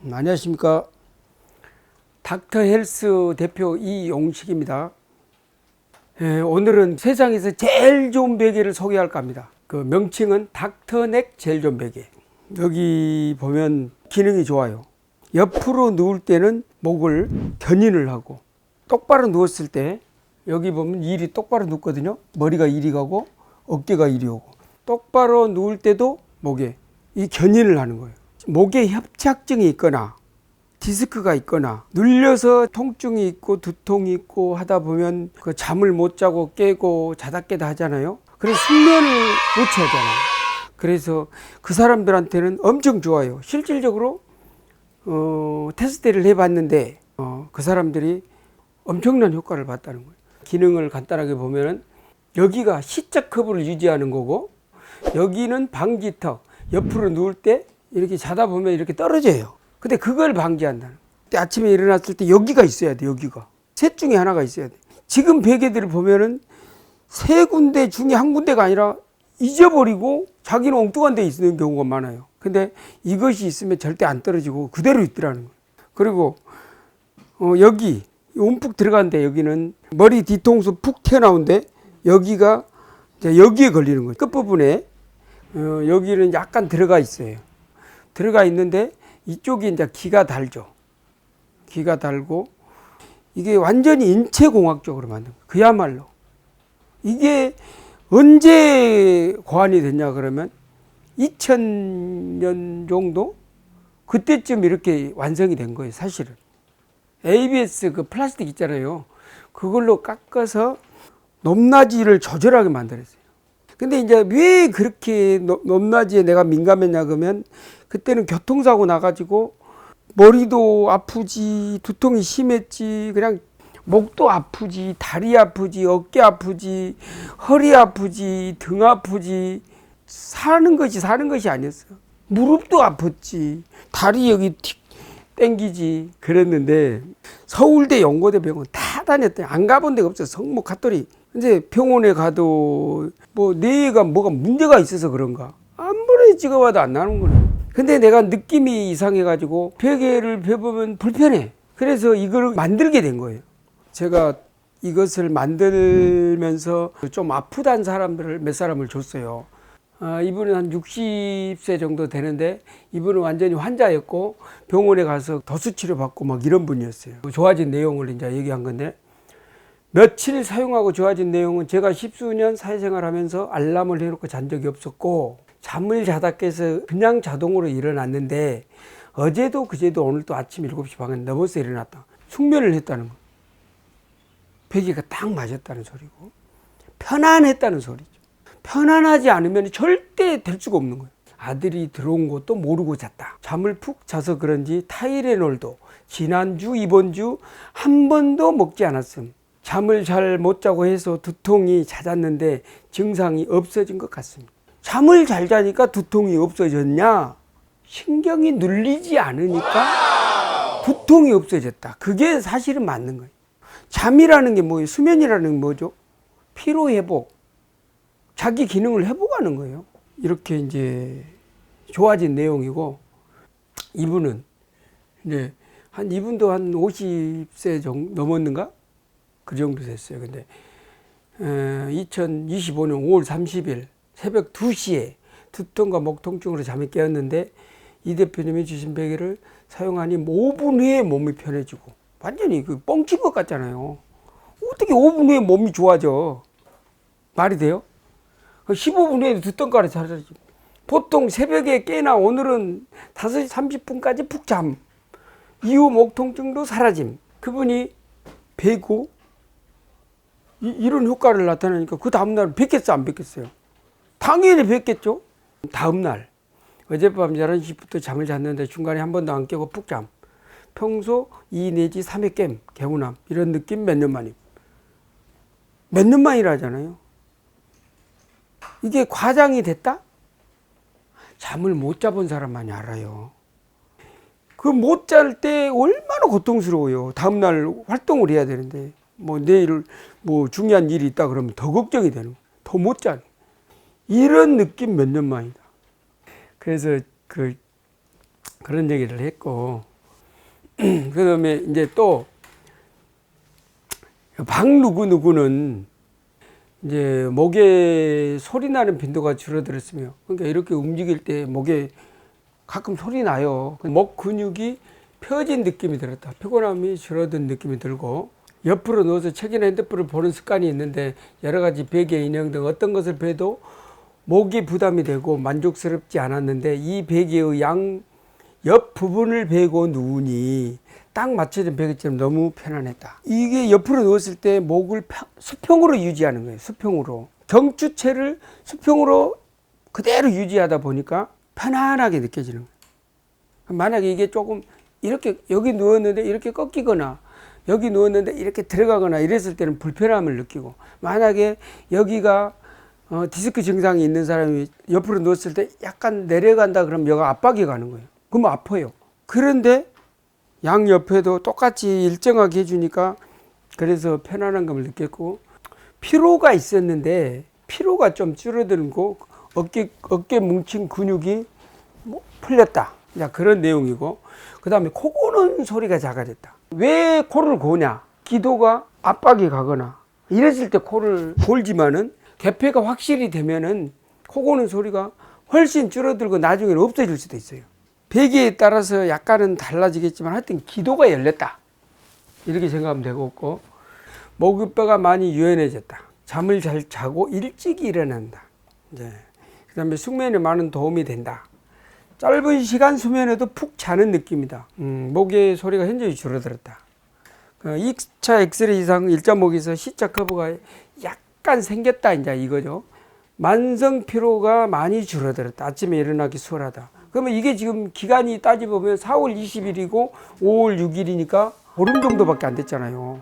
안녕하십니까. 닥터헬스 대표 이용식입니다. 오늘은 세상에서 제일 좋은 베개를 소개할까 합니다. 그 명칭은 닥터넥 제일 좋은 베개. 여기 보면 기능이 좋아요. 옆으로 누울 때는 목을 견인을 하고, 똑바로 누웠을 때 여기 보면 일이 똑바로 눕거든요. 머리가 이리 가고 어깨가 이리 오고, 똑바로 누울 때도 목에 이 견인을 하는 거예요. 목에 협착증이 있거나 디스크가 있거나 눌려서 통증이 있고 두통이 있고 하다 보면 그 잠을 못 자고 깨고 자다 깨다 하잖아요. 그래서 숙면을 못 취하잖아요. 그래서 그 사람들한테는 엄청 좋아요. 실질적으로 테스트를 해봤는데 그 사람들이 엄청난 효과를 봤다는 거예요. 기능을 간단하게 보면은 여기가 C자 커브를 유지하는 거고, 여기는 방지턱, 옆으로 누울 때 이렇게 자다 보면 이렇게 떨어져요. 근데 그걸 방지한다는 거예요. 아침에 일어났을 때 여기가 있어야 돼. 여기가 셋 중에 하나가 있어야 돼. 지금 베개들을 보면은 세 군데 중에 한 군데가 아니라 잊어버리고 자기는 엉뚱한 데 있는 경우가 많아요. 근데 이것이 있으면 절대 안 떨어지고 그대로 있더라는 거예요. 그리고 여기 움푹 들어간데, 여기는 머리 뒤통수 푹 튀어나온데 여기가 이제 여기에 걸리는 거예요. 끝부분에 여기는 약간 들어가 있어요. 들어가 있는데 이쪽이 이제 기가 달죠. 기가 달고 이게 완전히 인체공학적으로 만든 거예요. 그야말로 이게 언제 고안이 됐냐 그러면 2000년 정도 그때쯤 이렇게 완성이 된 거예요. 사실은 ABS 그 플라스틱 있잖아요. 그걸로 깎아서 높낮이를 조절하게 만들었어요. 근데 이제 왜 그렇게 높낮이에 내가 민감했냐 그러면, 그때는 교통사고 나가지고 머리도 아프지, 두통이 심했지, 그냥 목도 아프지, 다리 아프지, 어깨 아프지, 허리 아프지, 등 아프지, 사는 것이 아니었어요. 무릎도 아팠지, 다리 여기 틱 땡기지 그랬는데, 서울대 연고대 병원 다 다녔더니 안 가본 데가 없어요. 성모 카톨릭. 이제 병원에 가도 뭐 뇌가 뭐가 문제가 있어서 그런가 아무리 찍어봐도 안 나는 거네. 근데 내가 느낌이 이상해가지고 베개를 펴보면 불편해. 그래서 이걸 만들게 된 거예요. 제가 이것을 만들면서 좀 아프다는 사람들을 몇 사람을 줬어요. 이분은 한 60세 정도 되는데, 이분은 완전히 환자였고 병원에 가서 도수치료 받고 막 이런 분이었어요. 좋아진 내용을 이제 얘기한 건데, 며칠 사용하고 좋아진 내용은, 제가 10수년 사회생활 하면서 알람을 해놓고 잔 적이 없었고, 잠을 자다 깨서 그냥 자동으로 일어났는데, 어제도 그제도 오늘도 아침 7시 반에 넘어서 일어났다. 숙면을 했다는 거. 베개가 딱 맞았다는 소리고, 편안했다는 소리죠. 편안하지 않으면 절대 될 수가 없는 거예요. 아들이 들어온 것도 모르고 잤다. 잠을 푹 자서 그런지 타이레놀도 지난주 이번주 한 번도 먹지 않았음. 잠을 잘 못 자고 해서 두통이 잦았는데 증상이 없어진 것 같습니다. 잠을 잘 자니까 두통이 없어졌냐? 신경이 눌리지 않으니까 두통이 없어졌다. 그게 사실은 맞는 거예요. 잠이라는 게 뭐예요? 수면이라는 게 뭐죠? 피로 회복, 자기 기능을 회복하는 거예요. 이렇게 이제 좋아진 내용이고, 이분은 이제 이분도 한 50세 정도 넘었는가? 그 정도 됐어요. 근데 2025년 5월 30일 새벽 2시에 두통과 목 통증으로 잠이 깨었는데, 이 대표님이 주신 베개를 사용하니 5분 후에 몸이 편해지고, 완전히 그 뻥친 것 같잖아요. 어떻게 5분 후에 몸이 좋아져? 말이 돼요? 15분 후에 두통까지 사라지고, 보통 새벽에 깨나 오늘은 5시 30분까지 푹 잠, 이후 목 통증도 사라짐. 그분이 베고 이런 효과를 나타내니까 그 다음날 뵙겠어 안 뵙겠어요? 당연히 뵙겠죠. 다음날 어젯밤 11시부터 잠을 잤는데 중간에 한 번도 안 깨고 푹 잠, 평소 2 내지 3회 깸, 개운함, 이런 느낌 몇 년 만이고. 몇 년 만이라 하잖아요. 이게 과장이 됐다? 잠을 못 자본 사람만이 알아요. 그 못 잘 때 얼마나 고통스러워요. 다음날 활동을 해야 되는데 뭐 내일 뭐 중요한 일이 있다 그러면 더 걱정이 되는 거예요. 더 못 자는. 이런 느낌 몇 년 만이다. 그래서 그런 얘기를 했고 그다음에 이제 또 방 누구는 이제 목에 소리 나는 빈도가 줄어들었으며 그러니까 이렇게 움직일 때 목에 가끔 소리 나요. 목 근육이 펴진 느낌이 들었다. 피곤함이 줄어든 느낌이 들고 옆으로 누워서 책이나 핸드폰을 보는 습관이 있는데 여러 가지 베개, 인형 등 어떤 것을 베도 목이 부담이 되고 만족스럽지 않았는데 이 베개의 옆 부분을 베고 누우니 딱 맞춰진 베개처럼 너무 편안했다. 이게 옆으로 누웠을 때 목을 수평으로 유지하는 거예요. 수평으로. 경추체를 수평으로 그대로 유지하다 보니까 편안하게 느껴지는 거예요. 만약에 이게 조금 이렇게 여기 누웠는데 이렇게 꺾이거나 여기 누웠는데 이렇게 들어가거나 이랬을 때는 불편함을 느끼고 만약에 여기가 디스크 증상이 있는 사람이 옆으로 누웠을 때 약간 내려간다 그러면 여기가 압박이 가는 거예요. 그러면 아파요. 그런데 양옆에도 똑같이 일정하게 해주니까 그래서 편안한 감을 느꼈고 피로가 있었는데 피로가 좀 줄어들고 어깨 뭉친 근육이 풀렸다. 그런 내용이고 그 다음에 코 고는 소리가 작아졌다. 왜 코를 고냐? 기도가 압박이 가거나 이랬을 때 코를 골지만은 개폐가 확실히 되면은 코 고는 소리가 훨씬 줄어들고 나중에는 없어질 수도 있어요. 베개에 따라서 약간은 달라지겠지만 하여튼 기도가 열렸다. 이렇게 생각하면 되고 목뼈가 많이 유연해졌다. 잠을 잘 자고 일찍 일어난다. 이제 그다음에 숙면에 많은 도움이 된다. 짧은 시간 수면에도 푹 자는 느낌이다. 목의 소리가 현저히 줄어들었다. 2차 엑스레이 이상 일자목에서 C자 커브가 약간 생겼다 이제 이거죠. 만성 피로가 많이 줄어들었다. 아침에 일어나기 수월하다. 그러면 이게 지금 기간이 따지보면 4월 20일이고 5월 6일이니까 보름 정도밖에 안 됐잖아요.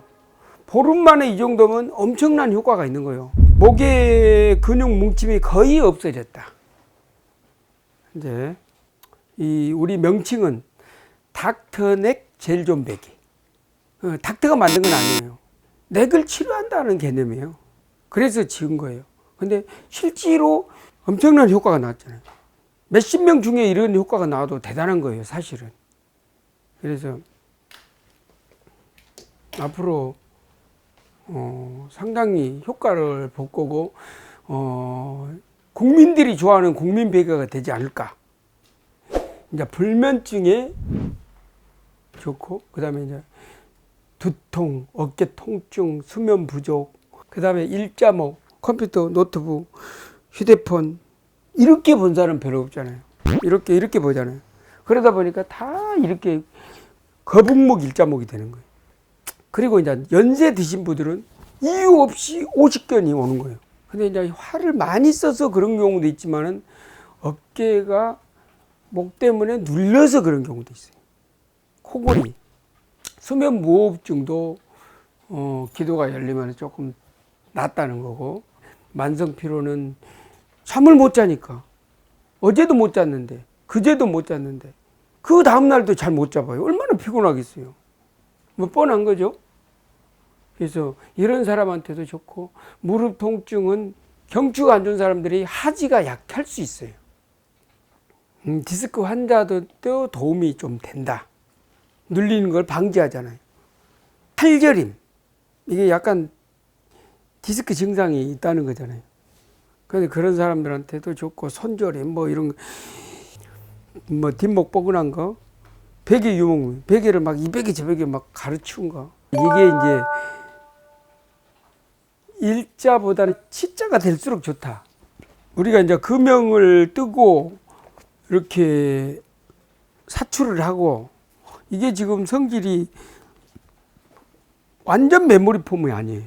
보름 만에 이 정도면 엄청난 효과가 있는 거예요. 목의 근육 뭉침이 거의 없어졌다. 이제 우리 명칭은 닥터넥 젤존 베개. 닥터가 만든 건 아니에요. 넥을 치료한다는 개념이에요. 그래서 지은 거예요. 근데 실제로 엄청난 효과가 나왔잖아요. 몇십 명 중에 이런 효과가 나와도 대단한 거예요, 사실은. 그래서 앞으로 상당히 효과를 볼 거고 국민들이 좋아하는 국민 베개가 되지 않을까. 이제 불면증에 좋고 그다음에 이제 두통, 어깨 통증, 수면 부족, 그다음에 일자목, 컴퓨터, 노트북, 휴대폰 이렇게 본 사람 별로 없잖아요. 이렇게 보잖아요. 그러다 보니까 다 이렇게 거북목, 일자목이 되는 거예요. 그리고 이제 연세 드신 분들은 이유 없이 오십견이 오는 거예요. 근데 이제 화를 많이 써서 그런 경우도 있지만은 어깨가 목 때문에 눌려서 그런 경우도 있어요. 코골이, 수면 무호흡증도 기도가 열리면 조금 낫다는 거고 만성 피로는 잠을 못 자니까 어제도 못 잤는데 그제도 못 잤는데 그 다음날도 잘 못 잡아요. 얼마나 피곤하겠어요. 뭐 뻔한 거죠. 그래서 이런 사람한테도 좋고 무릎 통증은 경추가 안 좋은 사람들이 하지가 약할 수 있어요. 디스크 환자들도 도움이 좀 된다. 눌리는 걸 방지하잖아요. 팔저림 이게 약간 디스크 증상이 있다는 거잖아요. 그런데 그런 사람들한테도 좋고 손저림 뭐 이런 뭐 뒷목 뻐근한 거 베개 유목 베개를 막 이 베개 저 베개 막 가르치운 거 이게 이제 일자보다는 치자가 될수록 좋다. 우리가 이제 금형을 뜨고 이렇게 사출을 하고 이게 지금 성질이 완전 메모리 폼이 아니에요.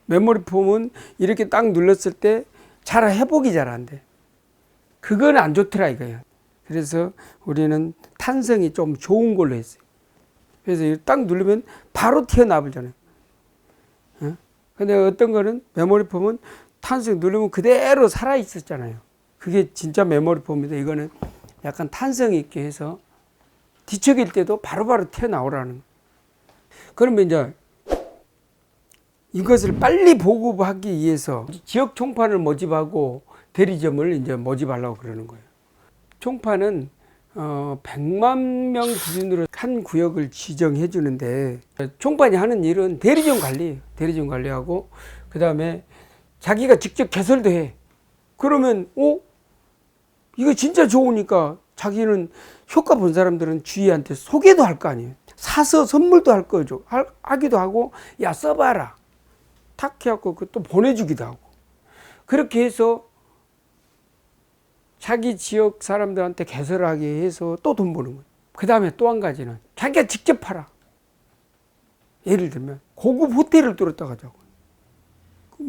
메모리 폼은 이렇게 딱 눌렀을 때 잘 회복이 잘 안 돼. 그건 안 좋더라 이거예요. 그래서 우리는 탄성이 좀 좋은 걸로 했어요. 그래서 딱 누르면 바로 튀어나오잖아요. 근데 어떤 거는 메모리 폼은 탄성 누르면 그대로 살아 있었잖아요. 그게 진짜 메모리 폼입니다. 이거는 약간 탄성 있게 해서 뒤척일 때도 바로바로 튀어나오라는. 그러면 이제 이것을 빨리 보급하기 위해서 지역 총판을 모집하고 대리점을 이제 모집하려고 그러는 거예요. 총판은 100만 명 기준으로 한 구역을 지정해 주는데, 총판이 하는 일은 대리점 관리, 대리점 관리하고 그 다음에 자기가 직접 개설도 해. 그러면 이거 진짜 좋으니까 자기는 효과 본 사람들은 주위한테 소개도 할 거 아니에요. 사서 선물도 할 거죠. 하기도 하고, 야 써봐라 탁 해갖고 또 보내주기도 하고. 그렇게 해서 자기 지역 사람들한테 개설하게 해서 또 돈 버는 거예요. 그 다음에 또 한 가지는 자기가 직접 팔아. 예를 들면 고급 호텔을 뚫었다 가자고.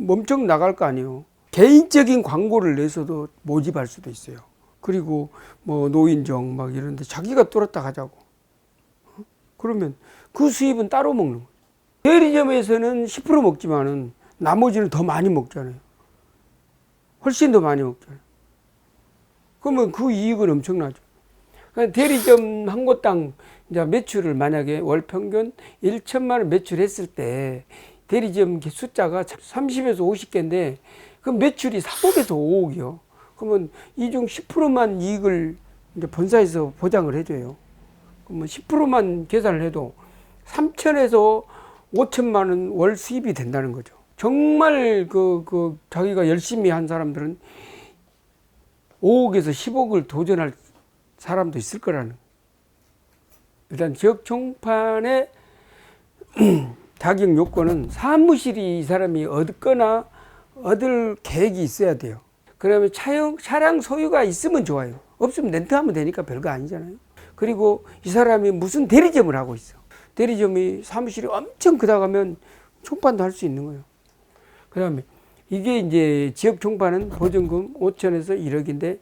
엄청 나갈 거 아니에요. 개인적인 광고를 내서도 모집할 수도 있어요. 그리고 뭐 노인정 막 이런데 자기가 뚫었다 가자고. 그러면 그 수입은 따로 먹는 거예요. 대리점에서는 10% 먹지만은 나머지는 더 많이 먹잖아요. 훨씬 더 많이 먹잖아요. 그러면 그 이익은 엄청나죠. 대리점 한 곳당 이제 매출을 만약에 월 평균 1천만 원 매출했을 때 대리점 숫자가 30에서 50개인데 그 매출이 3억에서 5억이요. 그러면 이 중 10%만 이익을 이제 본사에서 보장을 해줘요. 그러면 10%만 계산을 해도 3천에서 5천만 원 월 수입이 된다는 거죠. 정말 자기가 열심히 한 사람들은 5억에서 10억을 도전할 사람도 있을 거라는. 일단 지역 총판의 자격 요건은 사무실이 이 사람이 얻거나 얻을 계획이 있어야 돼요. 그러면 차량 소유가 있으면 좋아요. 없으면 렌트하면 되니까 별거 아니잖아요. 그리고 이 사람이 무슨 대리점을 하고 있어. 대리점이 사무실이 엄청 크다 가면 총판도 할 수 있는 거예요. 그 다음에 이게 이제 지역 총판은 보증금 5천에서 1억인데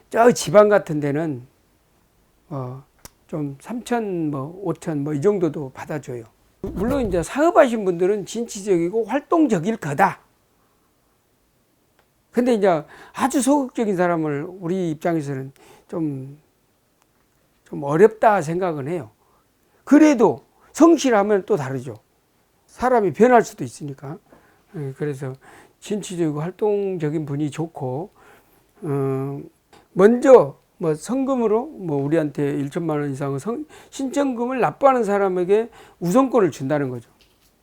저 지방 같은 데는 좀 3천 뭐 5천 뭐 이 정도도 받아줘요. 물론 이제 사업하신 분들은 진취적이고 활동적일 거다. 근데 이제 아주 소극적인 사람을 우리 입장에서는 좀 어렵다 생각은 해요. 그래도 성실하면 또 다르죠. 사람이 변할 수도 있으니까. 그래서 진취적이고 활동적인 분이 좋고, 먼저 뭐 성금으로 뭐 우리한테 1천만 원 이상의 신청금을 납부하는 사람에게 우선권을 준다는 거죠.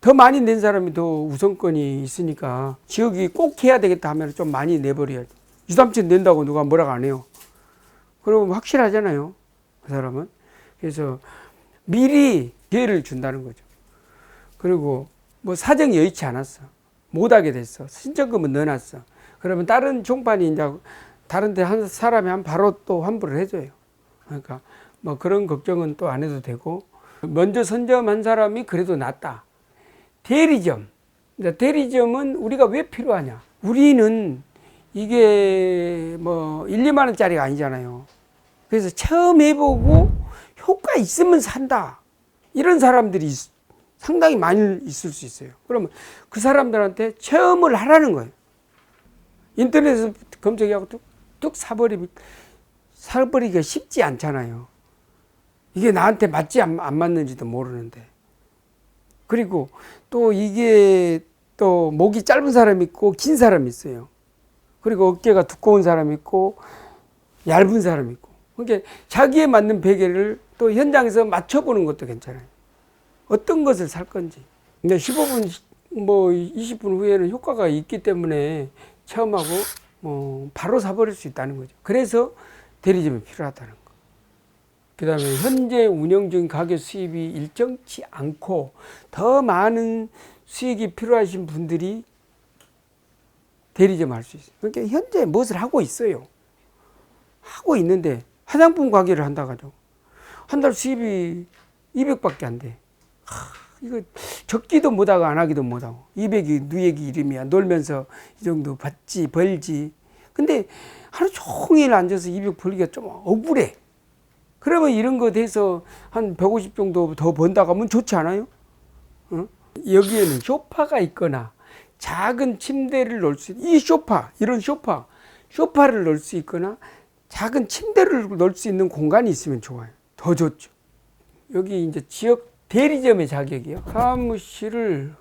더 많이 낸 사람이 더 우선권이 있으니까 지역이 꼭 해야 되겠다 하면 좀 많이 내버려야죠. 2, 3천 낸다고 누가 뭐라고 안 해요. 그러면 확실하잖아요, 그 사람은. 그래서 미리 기회를 준다는 거죠. 그리고 뭐 사정이 여의치 않았어. 못하게 됐어. 신청금은 넣어놨어. 그러면 다른 총판이 이제 다른 데 한 사람이 바로 또 환불을 해줘요. 그러니까 뭐 그런 걱정은 또 안 해도 되고, 먼저 선점한 사람이 그래도 낫다. 대리점. 대리점은 우리가 왜 필요하냐? 우리는 이게 뭐 1, 2만 원짜리가 아니잖아요. 그래서 처음 해보고 효과 있으면 산다. 이런 사람들이 상당히 많이 있을 수 있어요. 그러면 그 사람들한테 체험을 하라는 거예요. 인터넷에서 검색하고 뚝 사버리기가 쉽지 않잖아요. 이게 나한테 맞지 안 맞는지도 모르는데. 그리고 또 이게 또 목이 짧은 사람이 있고 긴 사람이 있어요. 그리고 어깨가 두꺼운 사람이 있고 얇은 사람이 있고. 그러니까 자기에 맞는 베개를 또 현장에서 맞춰보는 것도 괜찮아요. 어떤 것을 살 건지. 근데 15분, 뭐 20분 후에는 효과가 있기 때문에 체험하고 바로 사버릴 수 있다는 거죠. 그래서 대리점이 필요하다는 거. 그 다음에 현재 운영 중인 가게 수입이 일정치 않고 더 많은 수익이 필요하신 분들이 대리점 할 수 있어요. 그러니까 현재 무엇을 하고 있어요. 하고 있는데 화장품 가게를 한다 가죠. 한 달 수입이 200밖에 안 돼. 이거 적기도 못하고 안 하기도 못하고 200이 누에게 이름이야. 놀면서 이 정도 벌지. 근데 하루 종일 앉아서 200 벌기가 좀 억울해. 그러면 이런 거 돼서 한 150 정도 더 번다고 하면 좋지 않아요? 여기에는 쇼파가 있거나 작은 침대를 놓을 수 있는 이 이런 소파를 놓을 수 있거나 작은 침대를 놓을 수 있는 공간이 있으면 좋아요. 더 좋죠. 여기 이제 지역 대리점의 자격이요. 사무실을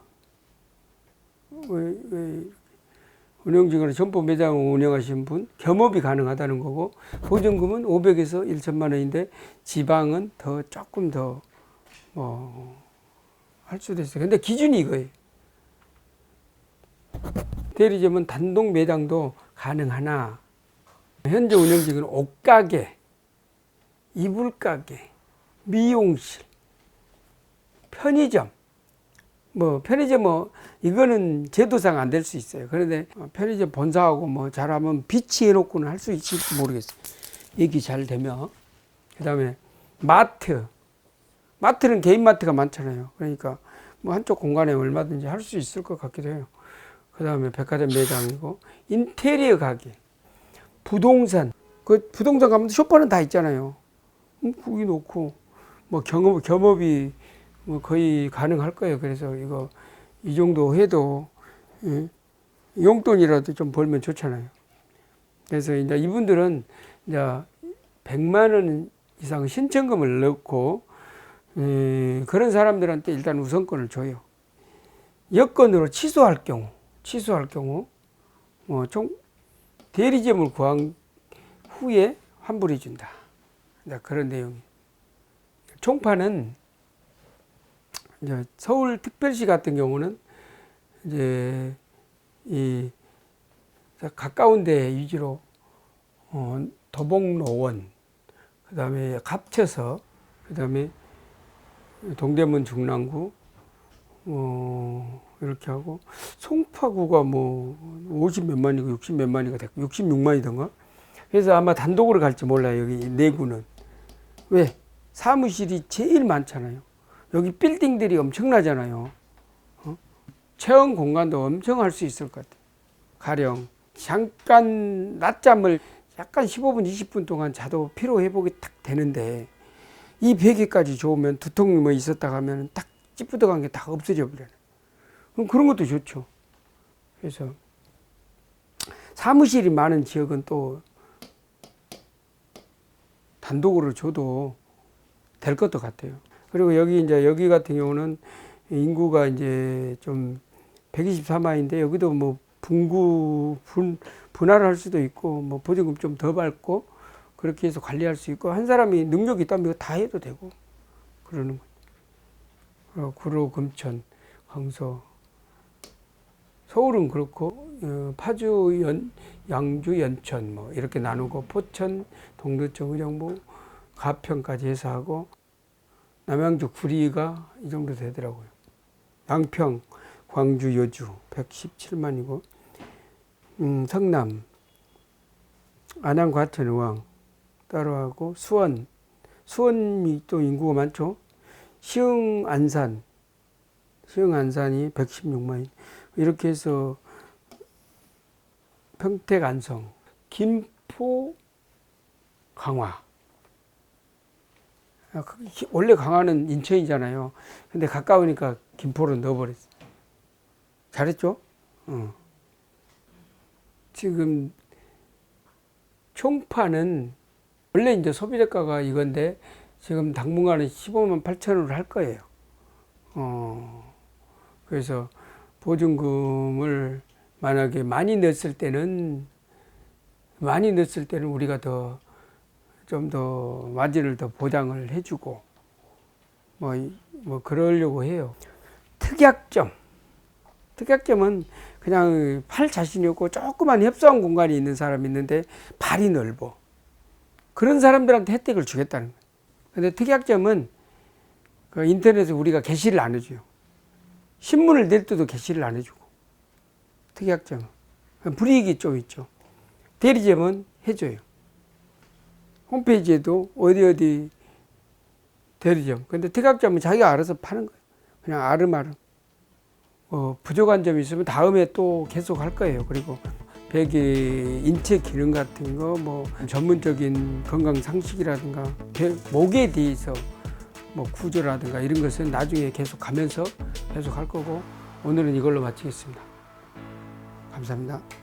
운영직으로 점포 매장을 운영하신 분, 겸업이 가능하다는 거고, 보증금은 500에서 1천만 원인데 지방은 더 조금 더 할 수도 있어요. 근데 기준이 이거예요. 대리점은 단독 매장도 가능하나 현재 운영직은 옷가게, 이불가게, 미용실, 편의점, 편의점 이거는 제도상 안 될 수 있어요. 그런데 편의점 본사하고 잘하면 비치해 놓고는 할 수 있을지 모르겠어요. 얘기 잘 되면. 그 다음에 마트는 개인 마트가 많잖아요. 그러니까 한쪽 공간에 얼마든지 할 수 있을 것 같기도 해요. 그 다음에 백화점 매장이고, 인테리어 가게, 부동산, 부동산 가면 쇼파는 다 있잖아요. 거기 놓고, 겸업이 거의 가능할 거예요. 그래서 이 정도 해도, 용돈이라도 좀 벌면 좋잖아요. 그래서 이제 이분들은 이제 100만 원 이상 신청금을 넣고, 그런 사람들한테 일단 우선권을 줘요. 여건으로 취소할 경우, 대리점을 구한 후에 환불해 준다. 그런 내용이. 총파는 이제 서울특별시 같은 경우는 이제 가까운 데 위주로 도봉노원, 그 다음에 갑쳐서, 그 다음에 동대문 중랑구, 이렇게 하고, 송파구가 50 몇만이고 60 몇만이가 됐고 66만이던가. 그래서 아마 단독으로 갈지 몰라요. 여기 내구는. 왜? 사무실이 제일 많잖아요. 여기 빌딩들이 엄청나잖아요. 체험 공간도 엄청 할 수 있을 것 같아요. 가령 잠깐 낮잠을 약간 15분 20분 동안 자도 피로 회복이 딱 되는데, 이 베개까지 좋으면 두통이 있었다 하면 딱 찌뿌덕한 게 다 없어져 버려요. 그럼 그런 것도 좋죠. 그래서 사무실이 많은 지역은 또 단독으로 줘도 될 것도 같아요. 그리고 여기 같은 경우는 인구가 이제 좀 124만인데, 여기도 분할을 할 수도 있고, 보증금 좀 더 받고, 그렇게 해서 관리할 수 있고, 한 사람이 능력이 있다면 이거 다 해도 되고, 그러는 거죠. 구로, 금천, 강서, 서울은 그렇고, 파주, 양주, 연천, 이렇게 나누고, 포천, 동두천, 의정부, 가평까지 해서 하고, 남양주, 구리가 이 정도 되더라고요. 양평, 광주, 여주 117만이고, 성남, 안양, 과천, 의왕 따로 하고, 수원이 또 인구가 많죠. 시흥, 안산이 116만이, 이렇게 해서 평택, 안성, 김포, 강화. 원래 강화는 인천이잖아요. 근데 가까우니까 김포로 넣어버렸어. 잘했죠? 지금 총파는 원래 이제 소비자가가 이건데, 지금 당분간은 15만 8천 원을 할 거예요. 그래서 보증금을 만약에 많이 넣었을 때는 우리가 좀 더 마진을 더 보장을 해주고 그러려고 해요. 특약점은 그냥 팔 자신이 없고 조그만 협소한 공간이 있는 사람이 있는데 발이 넓어. 그런 사람들한테 혜택을 주겠다는 거예요. 근데 특약점은 그 인터넷에 우리가 게시를 안 해줘요. 신문을 낼 때도 게시를 안 해주고. 특약점은 불이익이 좀 있죠. 대리점은 해줘요. 홈페이지에도 어디 대리점. 근데 특약점은 자기가 알아서 파는 거예요. 그냥 아름아름. 부족한 점이 있으면 다음에 또 계속 할 거예요. 그리고 베개 인체 기능 같은 거, 전문적인 건강 상식이라든가, 목에 대해서 구조라든가 이런 것은 나중에 계속 가면서 계속 할 거고, 오늘은 이걸로 마치겠습니다. 감사합니다.